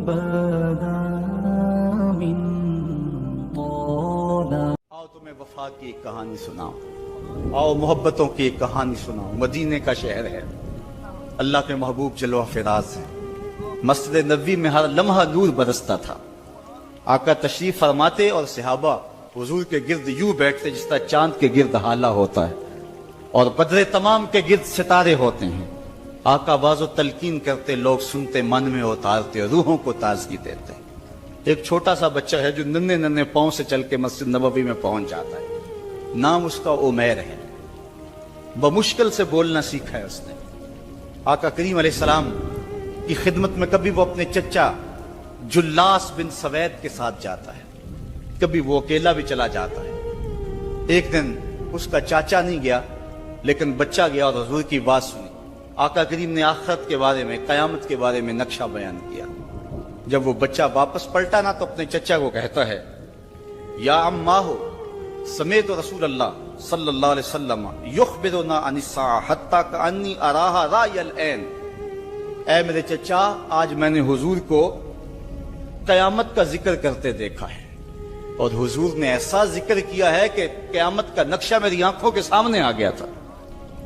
بدا من طولا۔ آؤ تمہیں وفا کی ایک کہانی سناؤں، آؤ محبتوں کی ایک کہانی سناؤں۔ مدینے کا شہر ہے، اللہ کے محبوب جلوہ فراز ہے، مسجد نبوی میں ہر لمحہ نور برستا تھا۔ آقا تشریف فرماتے اور صحابہ حضور کے گرد یوں بیٹھتے جس طرح چاند کے گرد ہالہ ہوتا ہے اور بدر تمام کے گرد ستارے ہوتے ہیں۔ آقا باز و تلقین کرتے، لوگ سنتے، من میں اتارتے، روحوں کو تازگی دیتے۔ ایک چھوٹا سا بچہ ہے جو ننھے ننھے پاؤں سے چل کے مسجد نبوی میں پہنچ جاتا ہے، نام اس کا عمیر ہے، بمشکل سے بولنا سیکھا ہے اس نے۔ آقا کریم علیہ السلام کی خدمت میں کبھی وہ اپنے چچا جلاس بن سوید کے ساتھ جاتا ہے، کبھی وہ اکیلا بھی چلا جاتا ہے۔ ایک دن اس کا چاچا نہیں گیا لیکن بچہ گیا اور حضور کی بات سنی۔ آقا کریم نے آخرت کے بارے میں، قیامت کے بارے میں نقشہ بیان کیا۔ جب وہ بچہ واپس پلٹا نا تو اپنے چچا کو کہتا ہے، یا اماہ سمیت رسول اللہ صلی اللہ علیہ وسلم یخبرنا عن الساعہ حتی کانی اراہا رای العین۔ اے میرے چچا، آج میں نے حضور کو قیامت کا ذکر کرتے دیکھا ہے، اور حضور نے ایسا ذکر کیا ہے کہ قیامت کا نقشہ میری آنکھوں کے سامنے آ گیا تھا۔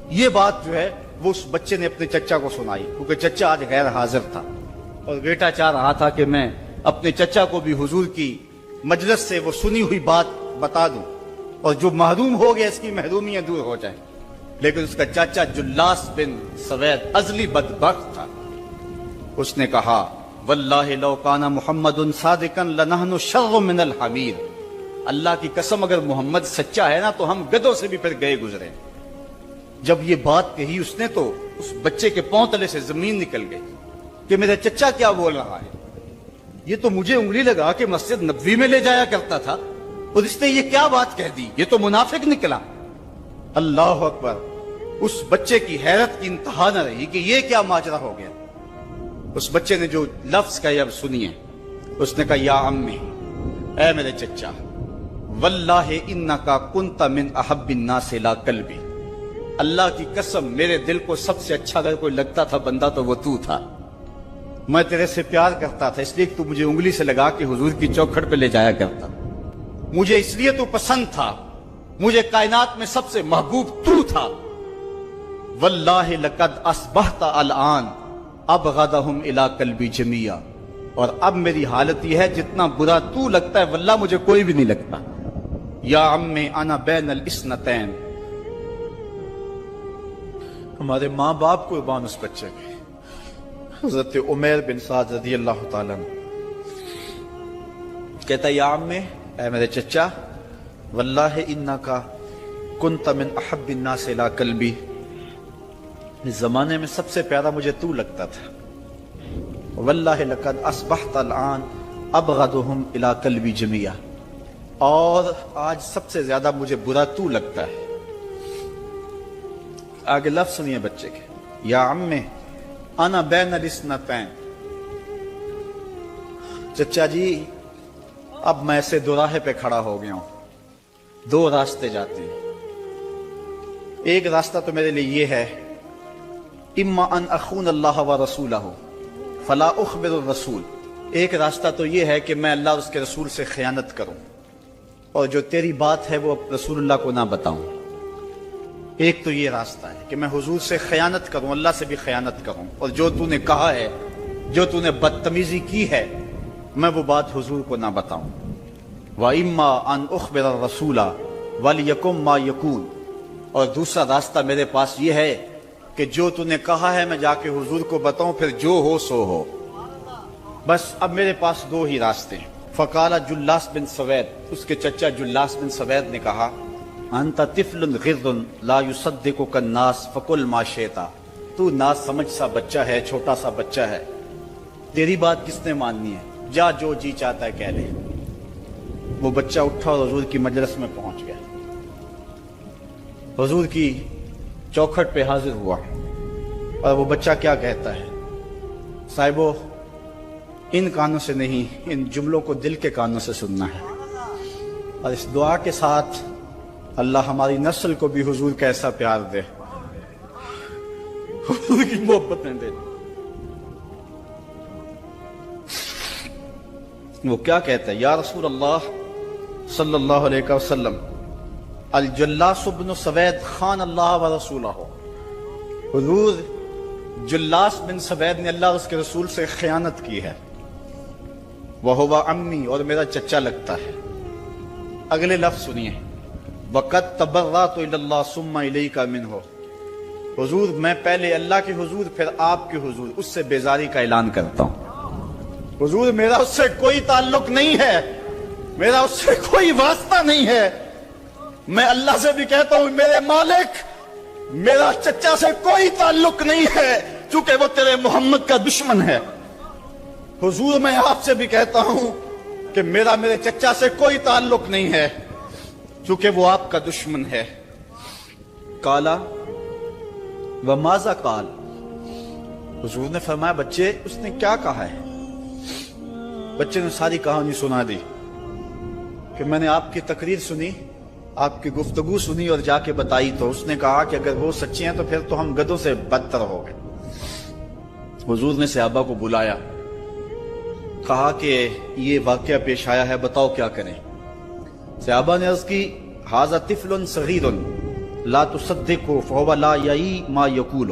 یہ بات جو ہے وہ اس بچے نے اپنے چچا کو سنائی، کیونکہ چچا آج غیر حاضر تھا اور بیٹا چاہ رہا تھا کہ میں اپنے چچا کو بھی حضور کی مجلس سے وہ سنی ہوئی بات بتا دوں اور جو محروم ہو گیا اس کی محرومیاں دور ہو جائیں۔ لیکن اس کا چاچا جلاس بن سوید ازلی بدبخت تھا۔ اس نے کہا، واللہ لو کان محمد صادقا لنحن شر من الحمیر۔ اللہ کی قسم اگر محمد سچا ہے نا تو ہم گدھوں سے بھی پھر گئے گزرے۔ جب یہ بات کہی اس نے تو اس بچے کے پاؤں تلے سے زمین نکل گئی کہ میرا چچا کیا بول رہا ہے، یہ تو مجھے انگلی لگا کہ مسجد نبوی میں لے جایا کرتا تھا اور اس نے یہ کیا بات کہہ دی، یہ تو منافق نکلا۔ اللہ اکبر! اس بچے کی حیرت کی انتہا نہ رہی کہ یہ کیا ماجرا ہو گیا۔ اس بچے نے جو لفظ کہا اب سنیے، اس نے کہا، یا امی، اے میرے چچا، واللہ انکا کنت من احب الناس الی قلبی۔ اللہ کی قسم میرے دل کو سب سے اچھا اگر کوئی لگتا تھا بندہ تو وہ تو تھا۔ میں تیرے سے پیار کرتا تھا اس لیے کہ تو مجھے انگلی سے لگا کے حضور کی چوکھٹ پہ لے جایا کرتا، مجھے اس لیے تو پسند تھا، مجھے کائنات میں سب سے محبوب تو تھا۔ واللہ لقد اصبحت الان ابغضهم الی قلبی جمیعا۔ اور اب میری حالت یہ ہے جتنا برا تو لگتا ہے واللہ مجھے کوئی بھی نہیں لگتا۔ یا امی انا بین الاثنتین۔ ہمارے ماں باپ قربان اس بچے کے۔ حضرت عمیر بن سعد رضی اللہ تعالیٰ عنہ کہتا ہے، یا امی، اے میرے چچا، واللہ انکا کنت من احب الناس الی قلبی۔ اس زمانے میں سب سے پیارا مجھے تو لگتا تھا۔ واللہ لقد اصبحت الان ابغضهم الی قلبی جمیعا۔ اور آج سب سے زیادہ مجھے برا تو لگتا ہے۔ آگے لفظ سنیے بچے کے، یا عمی انا بین الاثنتین۔ چچا جی، اب میں ایسے دو راہے پہ کھڑا ہو گیا ہوں، دو راستے جاتے ہیں۔ ایک راستہ تو میرے لیے یہ ہے، اما ان اخون اللہ و رسولہ فلا اخبر الرسول۔ ایک راستہ تو یہ ہے کہ میں اللہ اور اس کے رسول سے خیانت کروں اور جو تیری بات ہے وہ رسول اللہ کو نہ بتاؤں۔ ایک تو یہ راستہ ہے کہ میں حضور سے خیانت کروں، اللہ سے بھی خیانت کروں، اور جو تو نے کہا ہے، جو تو نے بدتمیزی کی ہے، میں وہ بات حضور کو نہ بتاؤں۔ وَإِمَّا أَنْ أُخْبِرَ الرَّسُولَ وَلْيَكُنْ مَا يَكُونُ۔ اور دوسرا راستہ میرے پاس یہ ہے کہ جو تو نے کہا ہے میں جا کے حضور کو بتاؤں، پھر جو ہو سو ہو۔ بس اب میرے پاس دو ہی راستے ہیں۔ فقال جلاس بن سوید، اس کے چچا جلاس بن سوید نے کہا، انت طفل غر لا یصدقک الناس فقل ما شئت۔ تو نا سمجھ سا بچہ ہے، چھوٹا سا بچہ ہے، تیری بات کس نے ماننی ہے، جا جو جی چاہتا ہے کہہ لے۔ وہ بچہ اٹھا اور حضور کی مجلس میں پہنچ گیا، حضور کی چوکھٹ پہ حاضر ہوا، اور وہ بچہ کیا کہتا ہے، صاحبو ان کانوں سے نہیں، ان جملوں کو دل کے کانوں سے سننا ہے، اور اس دعا کے ساتھ اللہ ہماری نسل کو بھی حضور کا ایسا پیار دے، حضور کی محبت میں دے۔ وہ کیا کہتا ہے؟ یا رسول اللہ صلی اللہ علیہ وسلم، الجلاس بن سوید خان اللہ و رسولہ، حضور جلاس بن سوید نے اللہ اور اس کے رسول سے خیانت کی ہے، وہو امی، اور میرا چچا لگتا ہے۔ اگلے لفظ سنیے، وقد تبرأت الی اللہ ثم الیک منہ، حضور میں پہلے اللہ کے حضور پھر آپ کے حضور اس سے بیزاری کا اعلان کرتا ہوں۔ حضور میرا اس سے کوئی تعلق نہیں ہے، میرا اس سے کوئی واسطہ نہیں ہے۔ میں اللہ سے بھی کہتا ہوں میرے مالک، میرا چچا سے کوئی تعلق نہیں ہے چونکہ وہ تیرے محمد کا دشمن ہے۔ حضور میں آپ سے بھی کہتا ہوں کہ میرا میرے چچا سے کوئی تعلق نہیں ہے چونکہ وہ آپ کا دشمن ہے۔ کالا وماذا قال، حضور نے فرمایا بچے اس نے کیا کہا ہے؟ بچے نے ساری کہانی سنا دی کہ میں نے آپ کی تقریر سنی، آپ کی گفتگو سنی اور جا کے بتائی تو اس نے کہا کہ اگر وہ سچے ہیں تو پھر تو ہم گدھوں سے بدتر ہو گئے۔ حضور نے صحابہ کو بلایا، کہا کہ یہ واقعہ پیش آیا ہے، بتاؤ کیا کریں؟ صحابہ نے عرض کی ھذا طفل صغیر لا تصدقه فهو لا یعی ما یقول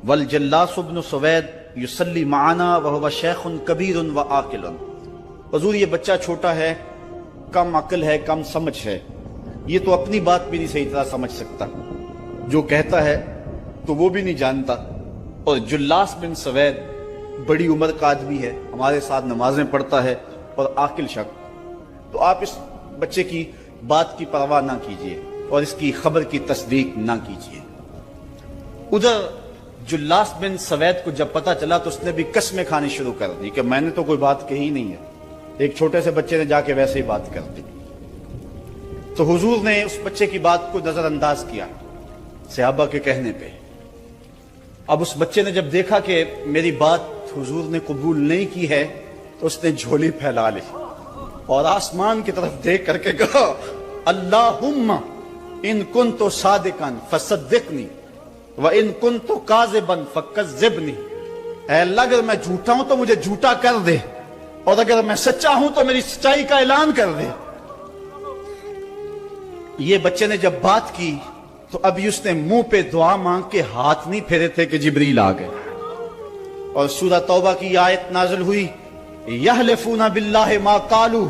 والجلاس بن سوید یصلی معنا وهو شیخ کبیر وعاقل، حضور یہ بچہ چھوٹا ہے، کم عقل ہے، کم سمجھ ہے، یہ تو اپنی بات بھی نہیں صحیح طرح سمجھ سکتا، جو کہتا ہے تو وہ بھی نہیں جانتا، اور جلاس بن سوید بڑی عمر کا آدمی ہے، ہمارے ساتھ نمازیں پڑھتا ہے اور عاقل شخص، تو آپ اس بچے کی بات کی پرواہ نہ کیجیے اور اس کی خبر کی تصدیق نہ کیجیے۔ ادھر جلاس بن سوید کو جب پتا چلا تو اس نے بھی قسمیں کھانی شروع کر دی کہ میں نے تو کوئی بات کہی نہیں ہے، ایک چھوٹے سے بچے نے جا کے ویسے ہی بات کر دی۔ تو حضور نے اس بچے کی بات کو نظر انداز کیا صحابہ کے کہنے پہ۔ اب اس بچے نے جب دیکھا کہ میری بات حضور نے قبول نہیں کی ہے تو اس نے جھولی پھیلا لی اور آسمان کی طرف دیکھ کر کے کہا اللہم ان کنت صادقا فصدقنی وان کنت کاذبا فکذبنی، اے اللہ اگر میں جھوٹا ہوں تو مجھے جھوٹا کر دے، اور اگر میں سچا ہوں تو میری سچائی کا اعلان کر دے۔ یہ بچے نے جب بات کی تو ابھی اس نے منہ پہ دعا مانگ کے ہاتھ نہیں پھیرے تھے کہ جبریل آ گئے، اور سورہ توبہ کی آیت نازل ہوئی یحلفون باللہ ما قالوا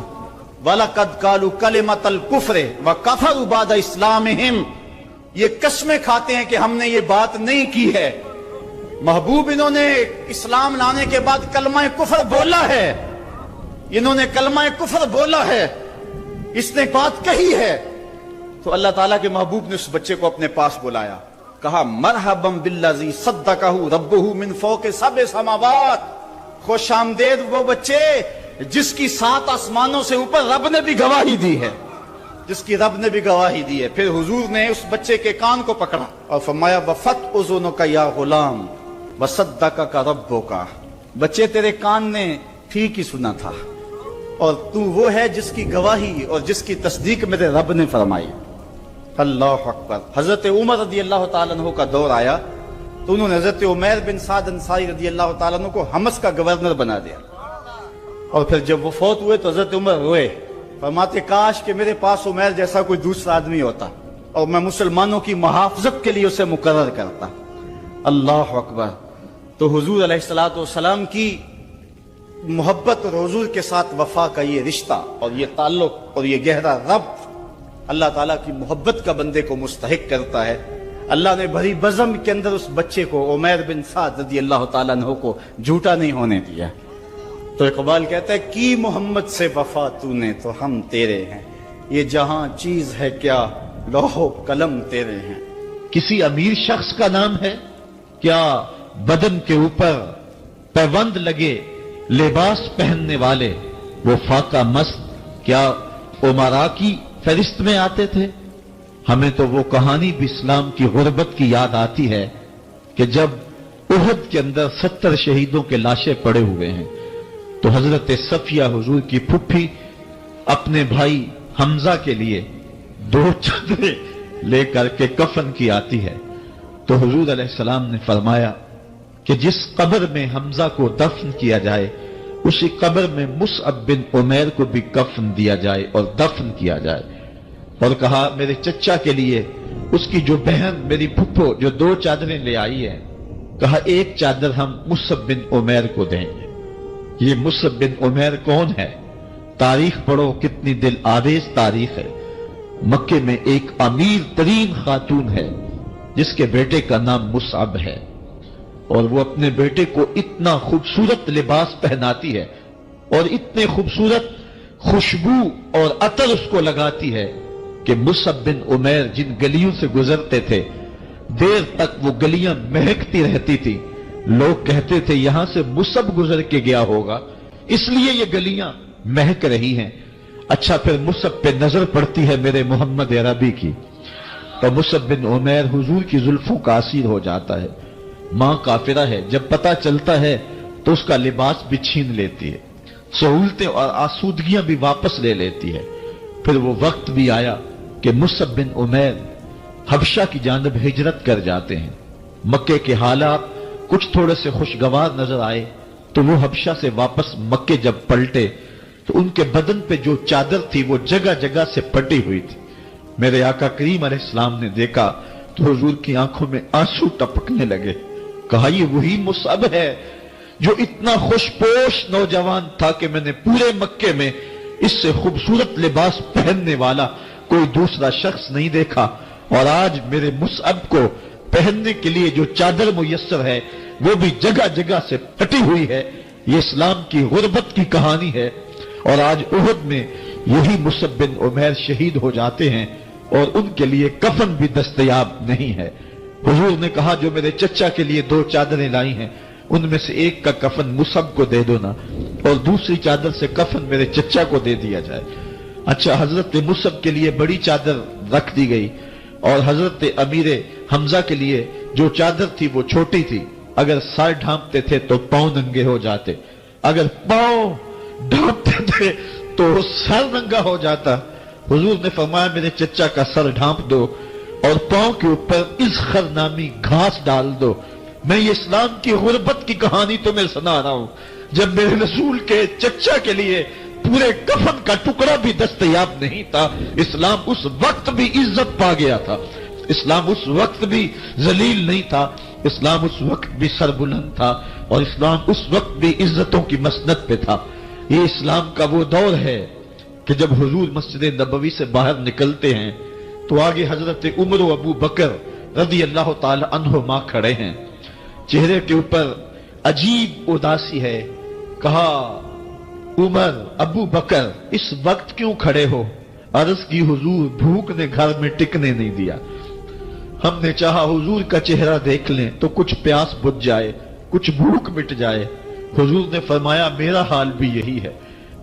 وَلَقَدْ قَالُوا كَلِمَةَ الْكُفْرِ وَكَفَرُوا بَعْدَ اسْلَامِهِمْ، یہ قسمیں کھاتے ہیں کہ ہم نے یہ بات نہیں کی ہے، محبوب انہوں نے اسلام لانے کے بعد کلمہ کفر بولا ہے، انہوں نے کلمہ کفر بولا ہے، اس نے بات کہی ہے۔ تو اللہ تعالیٰ کے محبوب نے اس بچے کو اپنے پاس بلایا، کہا مرحبا بالذی صدقہ ربہ من فوق سبع سماوات، خوش آمدید وہ بچے جس کی 7 آسمانوں سے اوپر رب نے بھی گواہی دی ہے، جس کی رب نے بھی گواہی دی ہے۔ پھر حضور نے اس بچے کے کان کو پکڑا اور فرمایا وفت اذنک یا غلام وصدقک ربک، بچے تیرے کان نے ٹھیک ہی سنا تھا اور تو وہ ہے جس کی گواہی اور جس کی تصدیق میرے رب نے فرمائی۔ اللہ اکبر۔ حضرت عمر رضی اللہ تعالیٰ عنہ کا دور آیا تو انہوں نے حضرت عمیر بن سعد انصاری رضی اللہ تعالیٰ عنہ کو حمص کا گورنر بنا دیا، اور پھر جب وہ فوت ہوئے تو حضرت عمر روئے، فرماتے کاش کہ میرے پاس عمیر جیسا کوئی دوسرا آدمی ہوتا اور میں مسلمانوں کی محافظت کے لیے اسے مقرر کرتا۔ اللہ اکبر۔ تو حضور علیہ الصلوۃ والسلام کی محبت اور حضور کے ساتھ وفا کا یہ رشتہ اور یہ تعلق اور یہ گہرا ربط اللہ تعالیٰ کی محبت کا بندے کو مستحق کرتا ہے۔ اللہ نے بھری بزم کے اندر اس بچے کو عمیر بن سعد رضی اللہ تعالیٰ عنہ کو جھوٹا نہیں ہونے دیا۔ تو اقبال کہتا ہے کی محمد سے وفا تو نے تو ہم تیرے ہیں، یہ جہاں چیز ہے کیا لوح و قلم تیرے ہیں۔ کسی امیر شخص کا نام ہے کیا بدن کے اوپر پیوند لگے لباس پہننے والے وہ فاقہ مست کیا امراء کی فہرست میں آتے تھے؟ ہمیں تو وہ کہانی بھی اسلام کی غربت کی یاد آتی ہے کہ جب احد کے اندر 70 شہیدوں کے لاشیں پڑے ہوئے ہیں تو حضرت صفیہ حضور کی پھپھی اپنے بھائی حمزہ کے لیے 2 چادریں لے کر کے کفن کی آتی ہے، تو حضور علیہ السلام نے فرمایا کہ جس قبر میں حمزہ کو دفن کیا جائے اسی قبر میں مصعب بن عمیر کو بھی کفن دیا جائے اور دفن کیا جائے، اور کہا میرے چچا کے لیے اس کی جو بہن میری پھپھو جو 2 چادریں لے آئی ہے، کہا ایک چادر ہم مصعب بن عمیر کو دیں گے۔ یہ مصعب بن عمیر کون ہے؟ تاریخ پڑھو، کتنی دل آویز تاریخ ہے۔ مکے میں ایک امیر ترین خاتون ہے جس کے بیٹے کا نام مصعب ہے، اور وہ اپنے بیٹے کو اتنا خوبصورت لباس پہناتی ہے اور اتنے خوبصورت خوشبو اور عطر اس کو لگاتی ہے کہ مصعب بن عمیر جن گلیوں سے گزرتے تھے دیر تک وہ گلیاں مہکتی رہتی تھی۔ لوگ کہتے تھے یہاں سے مصعب گزر کے گیا ہوگا اس لیے یہ گلیاں مہک رہی ہیں۔ اچھا، پھر مصعب پہ نظر پڑتی ہے میرے محمد عربی کی، تو مصعب بن عمیر حضور کی زلفوں کا اسیر ہو جاتا ہے۔ ماں کافرہ ہے، جب پتہ چلتا ہے تو اس کا لباس بھی چھین لیتی ہے، سہولتیں اور آسودگیاں بھی واپس لے لیتی ہے۔ پھر وہ وقت بھی آیا کہ مصعب بن عمیر حبشہ کی جانب ہجرت کر جاتے ہیں۔ مکے کے حالات کچھ تھوڑے سے خوشگوار نظر آئے تو وہ حبشہ سے واپس مکے جب پلٹے تو ان کے بدن پہ جو چادر تھی وہ جگہ جگہ سے پٹی ہوئی تھی۔ میرے آقا کریم علیہ السلام نے دیکھا تو حضور کی آنکھوں میں آنسو ٹپکنے لگے۔ کہا یہ وہی مصعب ہے جو اتنا خوش پوش نوجوان تھا کہ میں نے پورے مکے میں اس سے خوبصورت لباس پہننے والا کوئی دوسرا شخص نہیں دیکھا، اور آج میرے مصعب کو پہننے کے لیے جو چادر میسر ہے وہ بھی جگہ جگہ سے پھٹی ہوئی ہے۔ یہ اسلام کی غربت کی کہانی ہے، اور آج احد میں یہی مصعب بن عمیر شہید ہو جاتے ہیں اور ان کے لیے کفن بھی دستیاب نہیں ہے۔ حضور نے کہا جو میرے چچا کے لیے 2 چادریں لائی ہیں ان میں سے ایک کا کفن مصعب کو دے دو نا، اور دوسری چادر سے کفن میرے چچا کو دے دیا جائے۔ اچھا، حضرت مصعب کے لیے بڑی چادر رکھ دی گئی، اور حضرت امیر حمزہ کے لیے جو چادر تھی وہ چھوٹی تھی، اگر سر ڈھانپتے تھے تو پاؤں ننگے ہو جاتے، اگر پاؤں ڈھانپتے تھے تو سر ننگا ہو جاتا۔ حضور نے فرمایا میرے چچا کا سر ڈھانپ دو اور پاؤں کے اوپر اذخر نامی گھاس ڈال دو۔ میں یہ اسلام کی غربت کی کہانی تمہیں سنا رہا ہوں، جب میرے رسول کے چچا کے لیے پورے کفن کا ٹکڑا بھی دستیاب نہیں تھا، اسلام اس وقت بھی عزت پا گیا تھا، اسلام اس وقت بھی ذلیل نہیں تھا، اسلام اس وقت بھی سربلند تھا، اور اسلام اس وقت بھی عزتوں کی مسند پہ تھا۔ یہ اسلام کا وہ دور ہے کہ جب حضور مسجد نبوی سے باہر نکلتے ہیں تو آگے حضرت عمر و ابو بکر رضی اللہ تعالی عنہما کھڑے ہیں، چہرے کے اوپر عجیب اداسی ہے۔ کہا عمر، ابو بکر اس وقت کیوں کھڑے ہو؟ عرض کی حضور بھوک نے گھر میں ٹکنے نہیں دیا، ہم نے چاہا حضور کا چہرہ دیکھ لیں تو کچھ پیاس بجھ جائے، کچھ بھوک مٹ جائے۔ حضور نے فرمایا میرا حال بھی یہی ہے،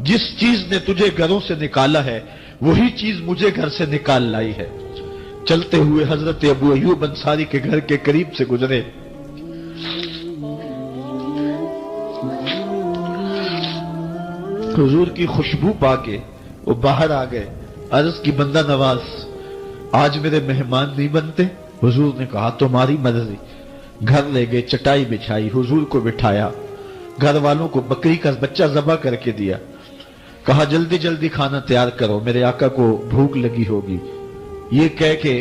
جس چیز نے تجھے گھروں سے نکالا ہے وہی چیز مجھے گھر سے نکال لائی ہے۔ چلتے ہوئے حضرت ابو ایوب انصاری کے گھر کے قریب سے گزرے، حضور کی خوشبو پا کے وہ باہر آ گئے۔ عرض کی بندہ نواز آج میرے مہمان نہیں بنتے؟ حضور نے کہا تمہاری مرضی۔ گھر لے گئے، چٹائی بچھائی، حضور کو بٹھایا، گھر والوں کو بکری کا بچہ ذبح کر کے دیا، کہا جلدی جلدی کھانا تیار کرو، میرے آقا کو بھوک لگی ہوگی۔ یہ کہہ کے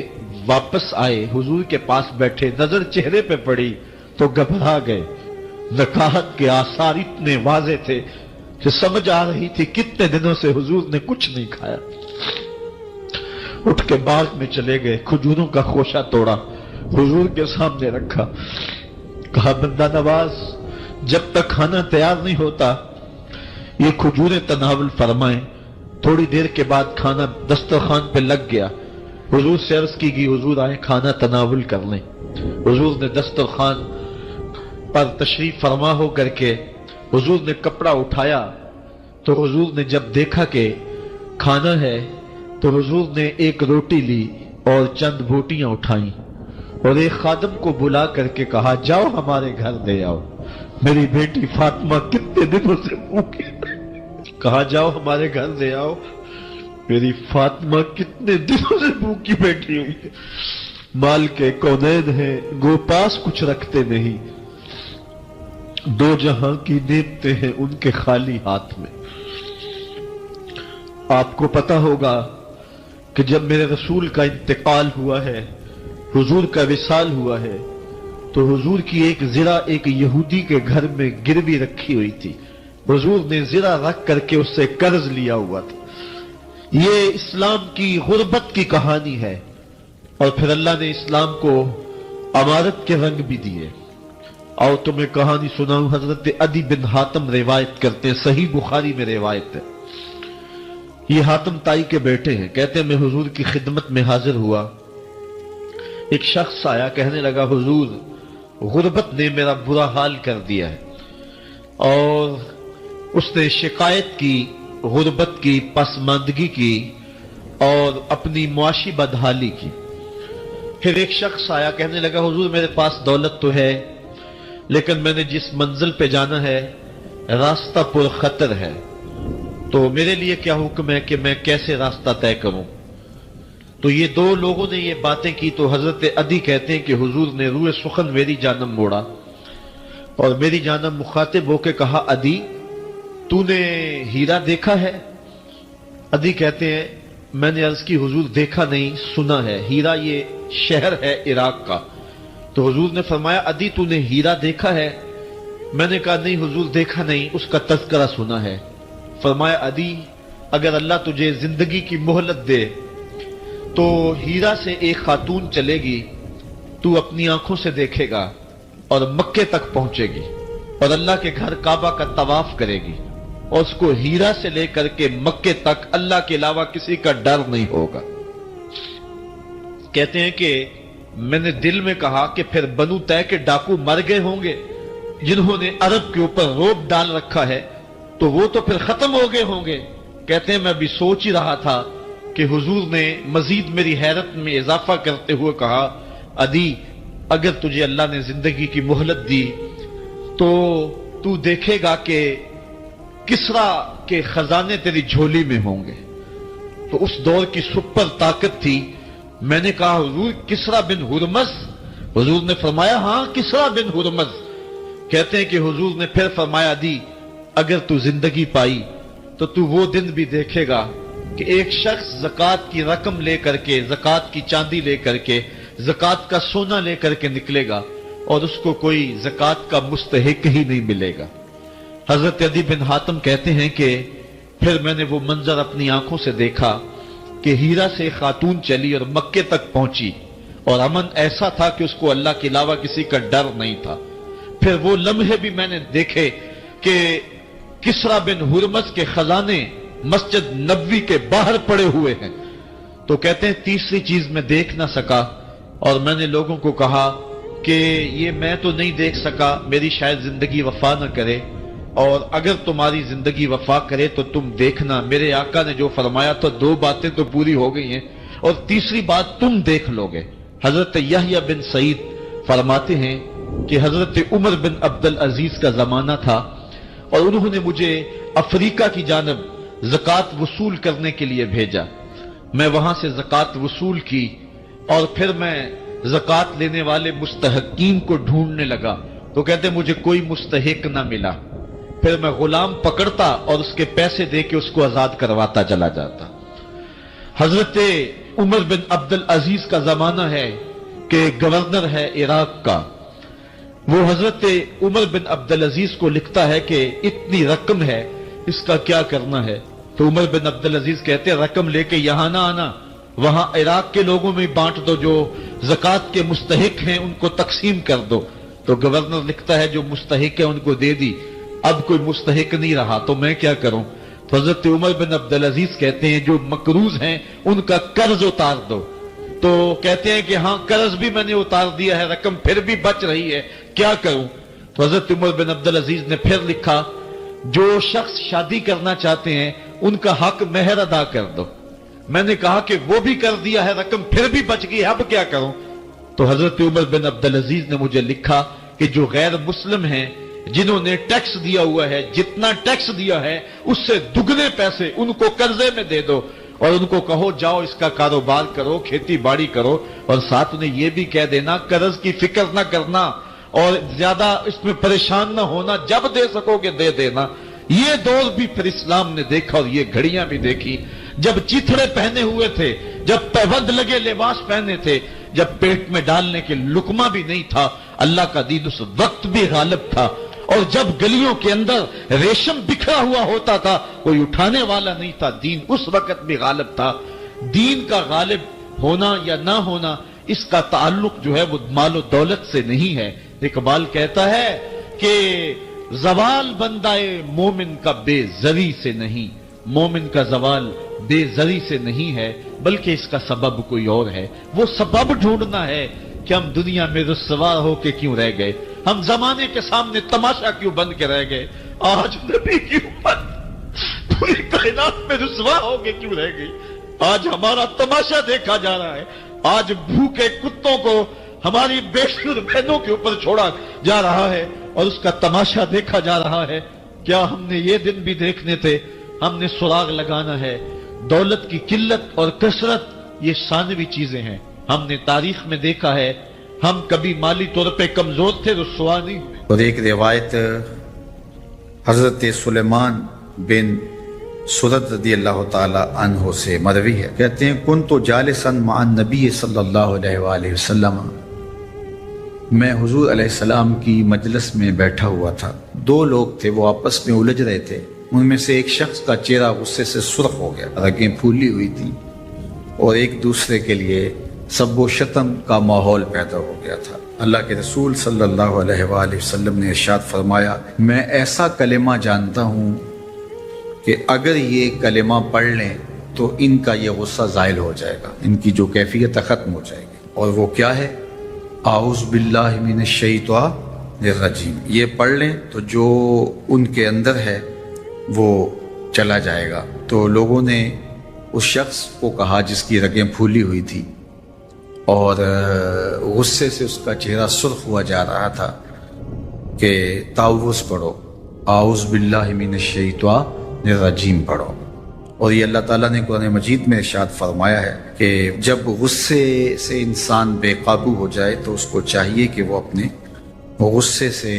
واپس آئے، حضور کے پاس بیٹھے، نظر چہرے پہ پڑی تو گھبرا گئے۔ نکاحت کے آثار اتنے واضح تھے کہ سمجھ آ رہی تھی کتنے دنوں سے حضور نے کچھ نہیں کھایا۔ اٹھ کے باغ میں چلے گئے، کھجوروں کا خوشہ توڑا، حضور کے سامنے رکھا، کہا بندہ نواز جب تک کھانا تیار نہیں ہوتا یہ کھجوریں تناول فرمائیں۔ تھوڑی دیر کے بعد کھانا دسترخوان پہ لگ گیا، حضور سے عرض کی گئی حضور آئے کھانا تناول کر لیں۔ حضور نے دسترخوان پر تشریف فرما ہو کر کے حضور نے کپڑا اٹھایا تو حضور نے جب دیکھا کہ کھانا ہے تو حضور نے ایک روٹی لی اور چند بوٹیاں اٹھائیں اور ایک خادم کو بلا کر کے کہا جاؤ ہمارے گھر دے آؤ، میری بیٹی فاطمہ کتنے دنوں سے بھوکی ہے۔ کہا جاؤ ہمارے گھر دے آؤ، میری فاطمہ کتنے دنوں سے بھوکی بیٹھی ہوئی ہے۔ مال کے کونین ہیں گو پاس کچھ رکھتے نہیں، دو جہاں کی نعمتیں ہیں ان کے خالی ہاتھ میں. آپ کو پتا ہوگا کہ جب میرے رسول کا انتقال ہوا ہے، حضور کا وصال ہوا ہے، تو حضور کی ایک زرہ ایک یہودی کے گھر میں گروی رکھی ہوئی تھی. حضور نے زرہ رکھ کر کے اس سے قرض لیا ہوا تھا. یہ اسلام کی غربت کی کہانی ہے، اور پھر اللہ نے اسلام کو امارت کے رنگ بھی دیے. اور تمہیں کہانی سناؤں، حضرت عدی بن حاتم روایت کرتے ہیں، صحیح بخاری میں روایت ہے. یہ حاتم تائی کے بیٹے ہیں. کہتے ہیں میں حضور کی خدمت میں حاضر ہوا. ایک شخص آیا، کہنے لگا حضور غربت نے میرا برا حال کر دیا ہے، اور اس نے شکایت کی غربت کی، پسماندگی کی اور اپنی معاشی بدحالی کی. پھر ایک شخص آیا، کہنے لگا حضور میرے پاس دولت تو ہے، لیکن میں نے جس منزل پہ جانا ہے راستہ پر خطر ہے، تو میرے لیے کیا حکم ہے کہ میں کیسے راستہ طے کروں؟ تو یہ دو لوگوں نے یہ باتیں کی. تو حضرت عدی کہتے ہیں کہ حضور نے روح سخن میری جانب موڑا اور میری جانب مخاطب ہو کے کہا عدی تو نے ہیرا دیکھا ہے؟ عدی کہتے ہیں میں نے عرض کی حضور دیکھا نہیں، سنا ہے. ہیرا یہ شہر ہے عراق کا. تو حضور نے فرمایا عدی تو نے ہیرا دیکھا ہے؟ میں نے کہا نہیں حضور دیکھا نہیں، اس کا تذکرہ سنا ہے. فرمایا عدی اگر اللہ تجھے زندگی کی مہلت دے تو ہیرا سے ایک خاتون چلے گی، تو اپنی آنکھوں سے دیکھے گا اور مکے تک پہنچے گی اور اللہ کے گھر کعبہ کا طواف کرے گی، اور اس کو ہیرا سے لے کر کے مکے تک اللہ کے علاوہ کسی کا ڈر نہیں ہوگا. کہتے ہیں کہ میں نے دل میں کہا کہ پھر بنو طے کے ڈاکو مر گئے ہوں گے جنہوں نے عرب کے اوپر روب ڈال رکھا ہے، تو وہ تو پھر ختم ہو گئے ہوں گے. کہتے ہیں میں بھی سوچ ہی رہا تھا کہ حضور نے مزید میری حیرت میں اضافہ کرتے ہوئے کہا عدی اگر تجھے اللہ نے زندگی کی مہلت دی تو دیکھے گا کہ کسرا کے خزانے تیری جھولی میں ہوں گے. تو اس دور کی سپر طاقت تھی. میں نے کہا حضور کسرا بن ہرمز؟ حضور نے فرمایا ہاں کسرا بن ہرمز. کہتے ہیں کہ حضور نے پھر فرمایا عدی اگر تو زندگی پائی تو وہ دن بھی دیکھے گا کہ ایک شخص زکوٰۃ کی رقم لے کر کے، زکوٰۃ کی چاندی لے کر کے، زکوٰۃ کا سونا لے کر کے نکلے گا اور اس کو کوئی زکوٰۃ کا مستحق ہی نہیں ملے گا. حضرت عدی بن حاتم کہتے ہیں کہ پھر میں نے وہ منظر اپنی آنکھوں سے دیکھا کہ ہیرا سے خاتون چلی اور مکے تک پہنچی، اور امن ایسا تھا کہ اس کو اللہ کے علاوہ کسی کا ڈر نہیں تھا. پھر وہ لمحے بھی میں نے دیکھے کہ کسرا بن ہرمز کے خزانے مسجد نبوی کے باہر پڑے ہوئے ہیں. تو کہتے ہیں تیسری چیز میں دیکھ نہ سکا، اور میں نے لوگوں کو کہا کہ یہ میں تو نہیں دیکھ سکا، میری شاید زندگی وفا نہ کرے، اور اگر تمہاری زندگی وفا کرے تو تم دیکھنا میرے آقا نے جو فرمایا تو دو باتیں تو پوری ہو گئی ہیں، اور تیسری بات تم دیکھ لو گے. حضرت یحییٰ بن سعید فرماتے ہیں کہ حضرت عمر بن عبدالعزیز کا زمانہ تھا، اور انہوں نے مجھے افریقہ کی جانب زکوٰۃ وصول کرنے کے لیے بھیجا. میں وہاں سے زکوٰۃ وصول کی، اور پھر میں زکوٰۃ لینے والے مستحقین کو ڈھونڈنے لگا. تو کہتے مجھے کوئی مستحق نہ ملا. پھر میں غلام پکڑتا اور اس کے پیسے دے کے اس کو آزاد کرواتا چلا جاتا. حضرت عمر بن عبدالعزیز کا زمانہ ہے کہ گورنر ہے عراق کا. وہ حضرت عمر بن عبدالعزیز کو لکھتا ہے کہ اتنی رقم ہے، اس کا کیا کرنا ہے؟ تو عمر بن عبدالعزیز کہتے ہیں رقم لے کے یہاں نہ آنا، وہاں عراق کے لوگوں میں بانٹ دو، جو زکوٰۃ کے مستحق ہیں ان کو تقسیم کر دو. تو گورنر لکھتا ہے جو مستحق ہے ان کو دے دی، اب کوئی مستحق نہیں رہا تو میں کیا کروں؟ تو حضرت عمر بن عبدالعزیز کہتے ہیں جو مقروض ہیں ان کا قرض اتار دو. تو کہتے ہیں کہ ہاں قرض بھی میں نے اتار دیا ہے، رقم پھر بھی بچ رہی ہے، کیا کروں؟ تو حضرت عمر بن عبدالعزیز نے پھر لکھا جو شخص شادی کرنا چاہتے ہیں ان کا حق مہر ادا کر دو. میں نے کہا کہ وہ بھی کر دیا ہے، رقم پھر بھی بچ گئی، اب کیا کروں؟ تو حضرت عمر بن عبدالعزیز نے مجھے لکھا کہ جو غیر مسلم ہیں جنہوں نے ٹیکس دیا ہوا ہے، جتنا ٹیکس دیا ہے اس سے دگنے پیسے ان کو قرضے میں دے دو، اور ان کو کہو جاؤ اس کا کاروبار کرو، کھیتی باڑی کرو، اور ساتھ انہیں یہ بھی کہہ دینا قرض کی فکر نہ کرنا، اور زیادہ اس میں پریشان نہ ہونا، جب دے سکو گے دے دینا. یہ دور بھی پھر اسلام نے دیکھا اور یہ گھڑیاں بھی دیکھی جب چیتھڑے پہنے ہوئے تھے، جب پیوند لگے لباس پہنے تھے، جب پیٹ میں ڈالنے کے لقمہ بھی نہیں تھا. اللہ کا دین اس وقت بھی غالب تھا. اور جب گلیوں کے اندر ریشم بکھرا ہوا ہوتا تھا، کوئی اٹھانے والا نہیں تھا، دین اس وقت بھی غالب تھا. دین کا غالب ہونا یا نہ ہونا، اس کا تعلق جو ہے وہ مال و دولت سے نہیں ہے. اقبال کہتا ہے کہ زوال بندائے مومن کا بے زری سے نہیں، مومن کا زوال بے زری سے نہیں ہے، بلکہ اس کا سبب کوئی اور ہے. وہ سبب ڈھونڈنا ہے کہ ہم دنیا میں رسوا ہو کے کیوں رہ گئے، ہم زمانے کے سامنے تماشا کیوں بن کے رہ گئے. آج نبی کی امت پوری کائنات میں رسوا ہو کے کیوں رہ گئی. آج ہمارا تماشا دیکھا جا رہا ہے. آج بھوکے کتوں کو ہماری بیشتر بہنوں کے اوپر چھوڑا جا رہا ہے اور اس کا تماشا دیکھا جا رہا ہے. کیا ہم نے یہ دن بھی دیکھنے تھے؟ ہم نے سراغ لگانا ہے. دولت کی قلت اور کثرت یہ ثانوی چیزیں ہیں. ہم نے تاریخ میں دیکھا ہے ہم کبھی مالی طور پہ کمزور تھے، رسوا نہیں ہوئے. اور ایک روایت حضرت سلیمان بن سرد رضی اللہ تعالی عنہ سے مروی ہے. کہتے ہیں کنت جالسا مع النبی صلی اللہ علیہ وآلہ وسلم، میں حضور علیہ السلام کی مجلس میں بیٹھا ہوا تھا. دو لوگ تھے، وہ آپس میں الجھ رہے تھے. ان میں سے ایک شخص کا چہرہ غصے سے سرخ ہو گیا، رگیں پھولی ہوئی تھیں، اور ایک دوسرے کے لیے سب و شتم کا ماحول پیدا ہو گیا تھا. اللہ کے رسول صلی اللہ علیہ وآلہ وسلم نے ارشاد فرمایا میں ایسا کلمہ جانتا ہوں کہ اگر یہ کلمہ پڑھ لیں تو ان کا یہ غصہ زائل ہو جائے گا، ان کی جو کیفیت ختم ہو جائے گی. اور وہ کیا ہے؟ اعوذ باللہ من الشیطان الرجیم. یہ پڑھ لیں تو جو ان کے اندر ہے وہ چلا جائے گا. تو لوگوں نے اس شخص کو کہا جس کی رگیں پھولی ہوئی تھی اور غصے سے اس کا چہرہ سرخ ہوا جا رہا تھا کہ تعوذ پڑھو، اعوذ باللہ من الشیطان الرجیم پڑھو. اور یہ اللہ تعالیٰ نے قرآن مجید میں ارشاد فرمایا ہے کہ جب غصے سے انسان بے قابو ہو جائے تو اس کو چاہیے کہ وہ اپنے غصے سے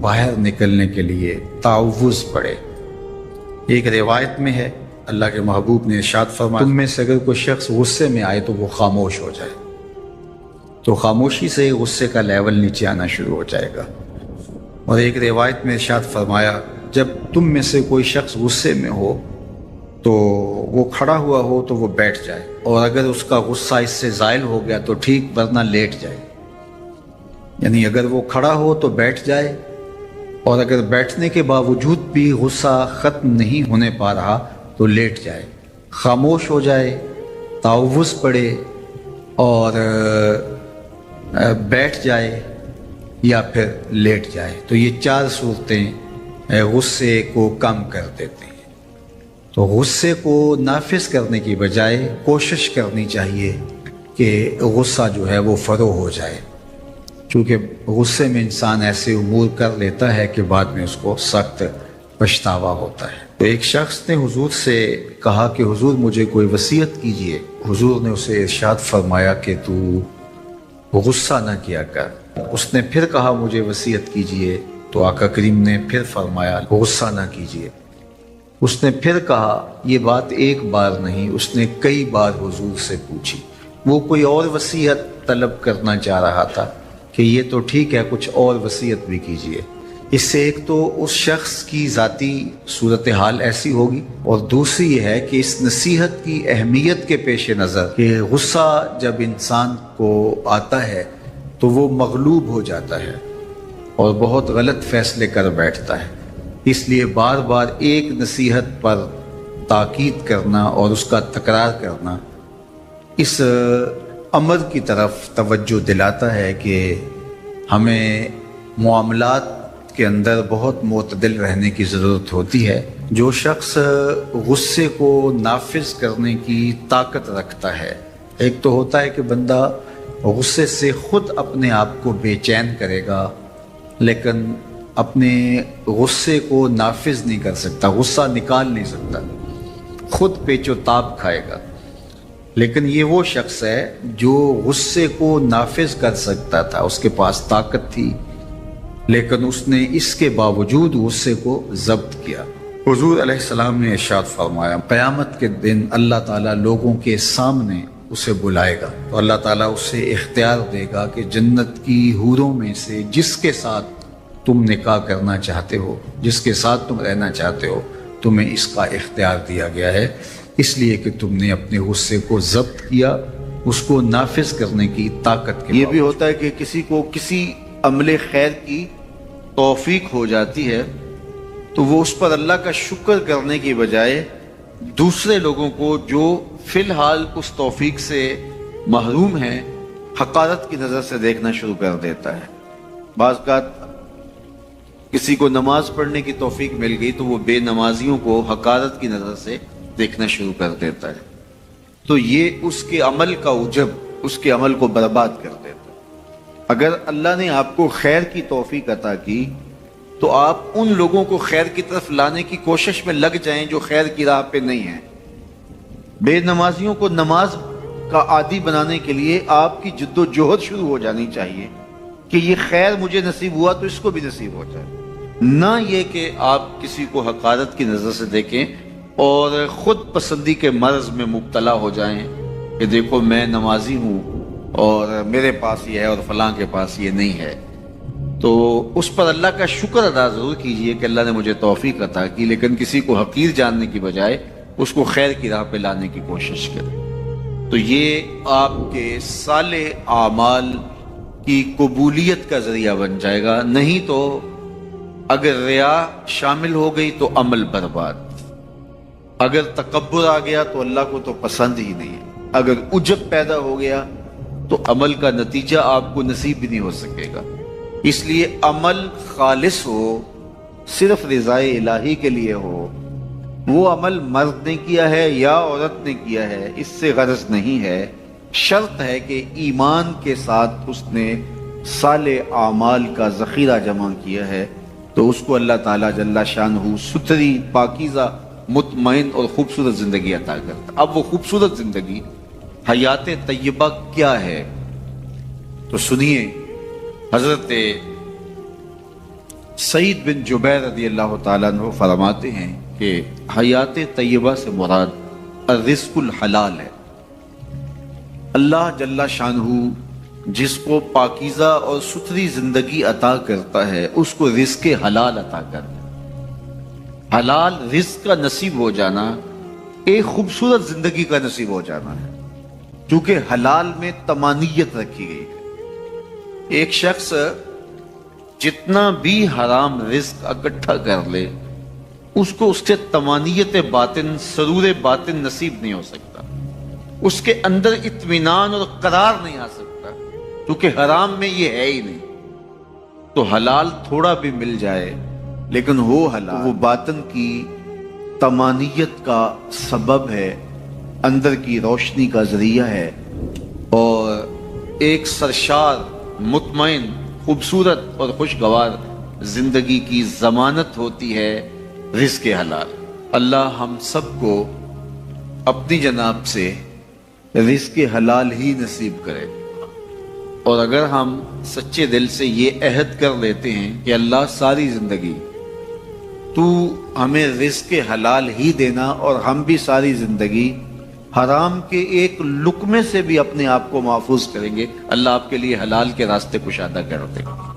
باہر نکلنے کے لیے تعوذ پڑھے. ایک روایت میں ہے اللہ کے محبوب نے ارشاد فرمایا تم میں سے اگر کوئی شخص غصے میں آئے تو وہ خاموش ہو جائے. تو خاموشی سے غصے کا لیول نیچے آنا شروع ہو جائے گا. اور ایک روایت میں ارشاد فرمایا جب تم میں سے کوئی شخص غصے میں ہو تو وہ کھڑا ہوا ہو تو وہ بیٹھ جائے، اور اگر اس کا غصہ اس سے زائل ہو گیا تو ٹھیک، ورنہ لیٹ جائے. یعنی اگر وہ کھڑا ہو تو بیٹھ جائے، اور اگر بیٹھنے کے باوجود بھی غصہ ختم نہیں ہونے پا رہا تو لیٹ جائے، خاموش ہو جائے، تعوذ پڑھے اور بیٹھ جائے یا پھر لیٹ جائے. تو یہ چار صورتیں غصے کو کم کر دیتے ہیں. تو غصے کو نافذ کرنے کی بجائے کوشش کرنی چاہیے کہ غصہ جو ہے وہ فروغ ہو جائے، چونکہ غصے میں انسان ایسے امور کر لیتا ہے کہ بعد میں اس کو سخت پچھتاوا ہوتا ہے. تو ایک شخص نے حضور سے کہا کہ حضور مجھے کوئی وصیت کیجئے. حضور نے اسے ارشاد فرمایا کہ تو غصہ نہ کیا کر. اس نے پھر کہا مجھے وصیت کیجئے، تو آقا کریم نے پھر فرمایا غصہ نہ کیجئے. اس نے پھر کہا، یہ بات ایک بار نہیں، اس نے کئی بار حضور سے پوچھی. وہ کوئی اور وصیت طلب کرنا چاہ رہا تھا کہ یہ تو ٹھیک ہے کچھ اور وصیت بھی کیجئے. اس سے ایک تو اس شخص کی ذاتی صورتحال ایسی ہوگی، اور دوسری یہ ہے کہ اس نصیحت کی اہمیت کے پیش نظر کہ غصہ جب انسان کو آتا ہے تو وہ مغلوب ہو جاتا ہے اور بہت غلط فیصلے کر بیٹھتا ہے. اس لیے بار بار ایک نصیحت پر تاکید کرنا اور اس کا تکرار کرنا اس امر کی طرف توجہ دلاتا ہے کہ ہمیں معاملات کے اندر بہت معتدل رہنے کی ضرورت ہوتی ہے. جو شخص غصے کو نافذ کرنے کی طاقت رکھتا ہے، ایک تو ہوتا ہے کہ بندہ غصے سے خود اپنے آپ کو بے چین کرے گا، لیکن اپنے غصے کو نافذ نہیں کر سکتا، غصہ نکال نہیں سکتا، خود پیچ و تاب کھائے گا. لیکن یہ وہ شخص ہے جو غصے کو نافذ کر سکتا تھا، اس کے پاس طاقت تھی، لیکن اس نے اس کے باوجود غصے کو ضبط کیا۔ حضور علیہ السلام نے ارشاد فرمایا قیامت کے دن اللہ تعالیٰ لوگوں کے سامنے اسے بلائے گا تو اللہ تعالیٰ اسے اختیار دے گا کہ جنت کی حوروں میں سے جس کے ساتھ تم نکاح کرنا چاہتے ہو، جس کے ساتھ تم رہنا چاہتے ہو، تمہیں اس کا اختیار دیا گیا ہے، اس لیے کہ تم نے اپنے غصے کو ضبط کیا، اس کو نافذ کرنے کی طاقت کی۔ یہ بھی ہوتا ہے کہ کسی کو کسی عمل خیر کی توفیق ہو جاتی ہے تو وہ اس پر اللہ کا شکر کرنے کی بجائے دوسرے لوگوں کو جو فی الحال اس توفیق سے محروم ہیں حقارت کی نظر سے دیکھنا شروع کر دیتا ہے۔ بعض اوقات کسی کو نماز پڑھنے کی توفیق مل گئی تو وہ بے نمازیوں کو حقارت کی نظر سے دیکھنا شروع کر دیتا ہے، تو یہ اس کے عمل کا عجب اس کے عمل کو برباد کر دیتا ہے۔ اگر اللہ نے آپ کو خیر کی توفیق عطا کی تو آپ ان لوگوں کو خیر کی طرف لانے کی کوشش میں لگ جائیں جو خیر کی راہ پہ نہیں ہیں۔ بے نمازیوں کو نماز کا عادی بنانے کے لیے آپ کی جد و جہد شروع ہو جانی چاہیے کہ یہ خیر مجھے نصیب ہوا تو اس کو بھی نصیب ہو جائے، نہ یہ کہ آپ کسی کو حقارت کی نظر سے دیکھیں اور خود پسندی کے مرض میں مبتلا ہو جائیں کہ دیکھو میں نمازی ہوں اور میرے پاس یہ ہے اور فلاں کے پاس یہ نہیں ہے۔ تو اس پر اللہ کا شکر ادا ضرور کیجئے کہ اللہ نے مجھے توفیق عطا کی، لیکن کسی کو حقیر جاننے کی بجائے اس کو خیر کی راہ پہ لانے کی کوشش کریں، تو یہ آپ کے صالح اعمال کی قبولیت کا ذریعہ بن جائے گا۔ نہیں تو اگر ریا شامل ہو گئی تو عمل برباد، اگر تکبر آ گیا تو اللہ کو تو پسند ہی نہیں ہے، اگر عجب پیدا ہو گیا تو عمل کا نتیجہ آپ کو نصیب بھی نہیں ہو سکے گا۔ اس لیے عمل خالص ہو، صرف رضائے الہی کے لیے ہو، وہ عمل مرد نے کیا ہے یا عورت نے کیا ہے اس سے غرض نہیں ہے، شرط ہے کہ ایمان کے ساتھ اس نے صالح اعمال کا ذخیرہ جمع کیا ہے تو اس کو اللہ تعالیٰ جل شانہ ستھری، پاکیزہ، مطمئن اور خوبصورت زندگی عطا کرتا۔ اب وہ خوبصورت زندگی حیات طیبہ کیا ہے تو سنیے، حضرت سعید بن جبیر رضی اللہ تعالیٰ عنہ فرماتے ہیں کہ حیات طیبہ سے مراد الرزق الحلال ہے۔ اللہ جل شانہ جس کو پاکیزہ اور ستھری زندگی عطا کرتا ہے اس کو رزق حلال عطا کرتا ہے۔ حلال رزق کا نصیب ہو جانا ایک خوبصورت زندگی کا نصیب ہو جانا ہے، کیونکہ حلال میں طمانیت رکھی گئی ہے۔ ایک شخص جتنا بھی حرام رزق اکٹھا کر لے اس کو اس سے طمانیت باطن، سرور باطن نصیب نہیں ہو سکتا، اس کے اندر اطمینان اور قرار نہیں آ سکتا، کیونکہ حرام میں یہ ہے ہی نہیں۔ تو حلال تھوڑا بھی مل جائے لیکن وہ حلال وہ باطن کی طمانیت کا سبب ہے، اندر کی روشنی کا ذریعہ ہے، اور ایک سرشار، مطمئن، خوبصورت اور خوشگوار زندگی کی ضمانت ہوتی ہے رزق حلال۔ اللہ ہم سب کو اپنی جناب سے رزق حلال ہی نصیب کرے، اور اگر ہم سچے دل سے یہ عہد کر لیتے ہیں کہ اللہ ساری زندگی تو ہمیں رزق حلال ہی دینا اور ہم بھی ساری زندگی حرام کے ایک لقمے سے بھی اپنے آپ کو محفوظ کریں گے، اللہ آپ کے لیے حلال کے راستے کشادہ کر دے گا۔